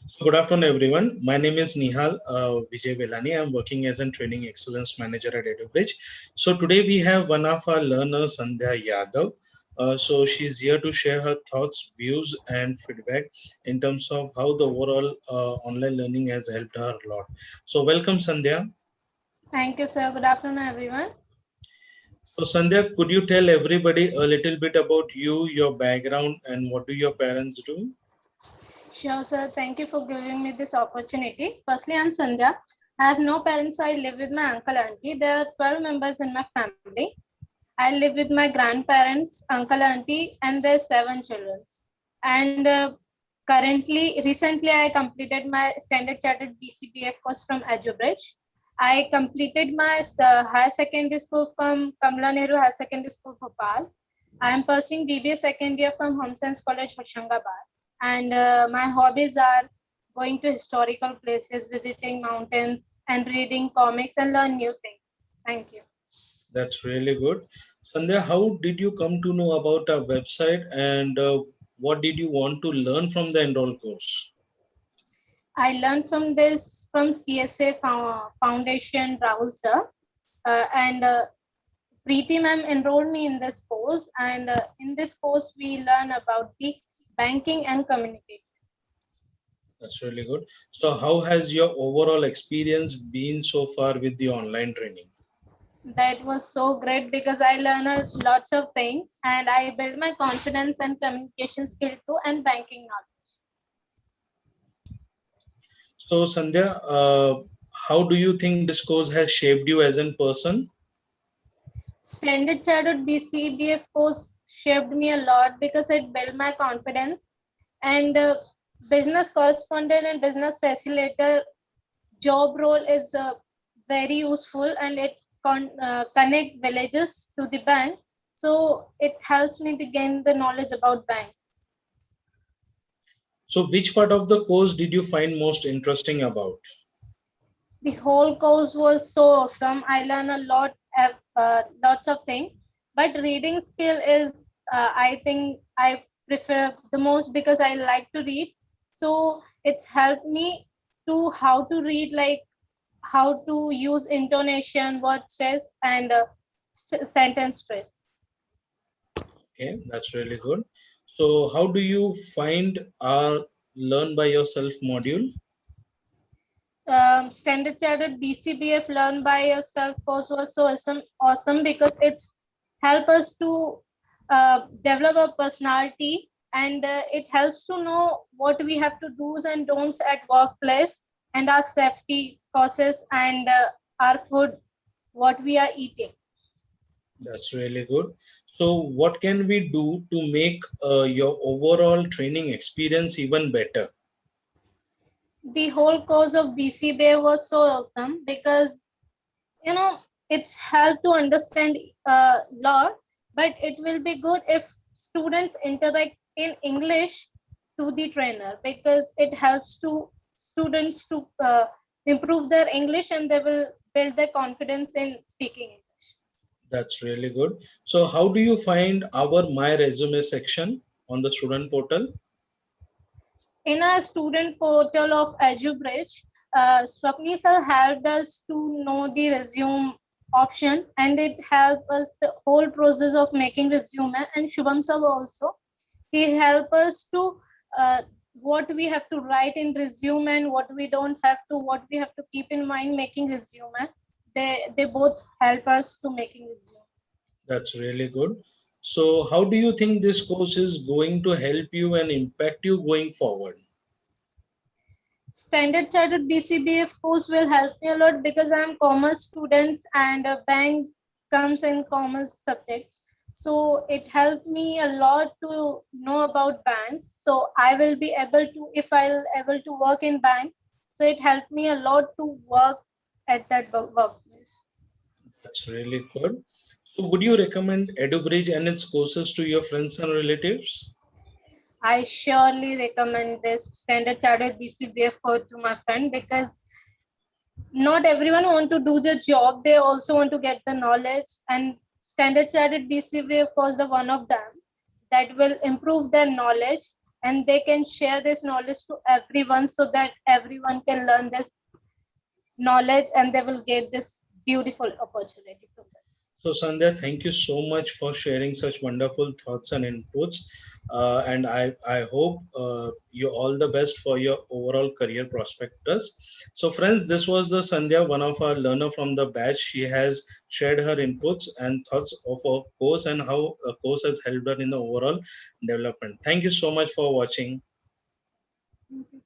So good afternoon, everyone. My name is Nihal Vijay Velani. I'm working as a training excellence manager at EduBridge. So today we have one of our learners, Sandhya Yadav. So she's here to share her thoughts, views, and feedback in terms of how the overall online learning has helped her a lot. So welcome, Sandhya. Thank you, sir. Good afternoon, everyone. So Sandhya, could you tell everybody a little bit about you, your background, and what do your parents do? Sure, sir. Thank you for giving me this opportunity. Firstly, I'm Sandhya. I have no parents, so I live with my uncle auntie. There are 12 members in my family. I live with my grandparents, uncle auntie, and there's 7 children. And recently, I completed my Standard Chartered BCBF course from EduBridge. I completed my higher secondary school from Kamla Nehru Higher Secondary School, Bhopal. I am pursuing BBA second year from Home Science College, Hoshangabad. And my hobbies are going to historical places, visiting mountains, and reading comics and learn new things. Thank you. That's really good. Sandhya, how did you come to know about our website and what did you want to learn from the enroll course? I learned from this from CSA Foundation, Rahul sir, and Preeti ma'am enrolled me in this course. And in this course, we learn about the banking and communication. That's really good. So, how has your overall experience been so far with the online training? That was so great because I learned lots of things and I built my confidence and communication skill too and banking knowledge. So, Sandhya, how do you think this course has shaped you as a person? Standard Chartered BCBF course shaped me a lot because it built my confidence and business correspondent and business facilitator job role is very useful and it connect villages to the bank, so it helps me to gain the knowledge about bank. So, which part of the course did you find most interesting about? The whole course was so awesome. I learned a lot, lots of things, but reading skill is I think I prefer the most because I like to read, so it's helped me to how to read, like how to use intonation, word stress, and sentence stress. Okay, that's really good. So, how do you find our learn by yourself module? Standard Chartered BCBF Learn by Yourself course was so awesome because it's help us to develop a personality and it helps to know what we have to do's and don'ts at workplace and our safety courses and our food, what we are eating. That's really good. So, what can we do to make your overall training experience even better? The whole course of BCBA was so awesome because you know it's helped to understand a lot, but it will be good if students interact in English to the trainer because it helps to students to improve their English and they will build their confidence in speaking English. That's really good. So, how do you find our My Resume section on the student portal? In our student portal of EduBridge, Swapni sir helped us to know the resume option and it helped us the whole process of making resume. And Shubham sir also, he helped us to what we have to write in resume and what we don't have to, what we have to keep in mind making resume. They both help us to making resume. That's really good. So, how do you think this course is going to help you and impact you going forward? Standard Chartered BCBF course will help me a lot because I'm commerce student and bank comes in commerce subjects. So it helped me a lot to know about banks. So I will be able to, if I'll able to work in bank, so it helped me a lot to work at that workplace. That's really good. So, would you recommend EduBridge and its courses to your friends and relatives? I surely recommend this Standard Chartered BCBF course to my friend because not everyone want to do the job, they also want to get the knowledge, and Standard Chartered BCBA of course the one of them that will improve their knowledge and they can share this knowledge to everyone so that everyone can learn this knowledge and they will get this beautiful opportunity from this. So, Sandhya, thank you so much for sharing such wonderful thoughts and inputs. And I hope you all the best for your overall career prospectus. So, friends, this was the Sandhya, one of our learner from the batch. She has shared her inputs and thoughts of our course and how a course has helped her in the overall development. Thank you so much for watching. Mhm.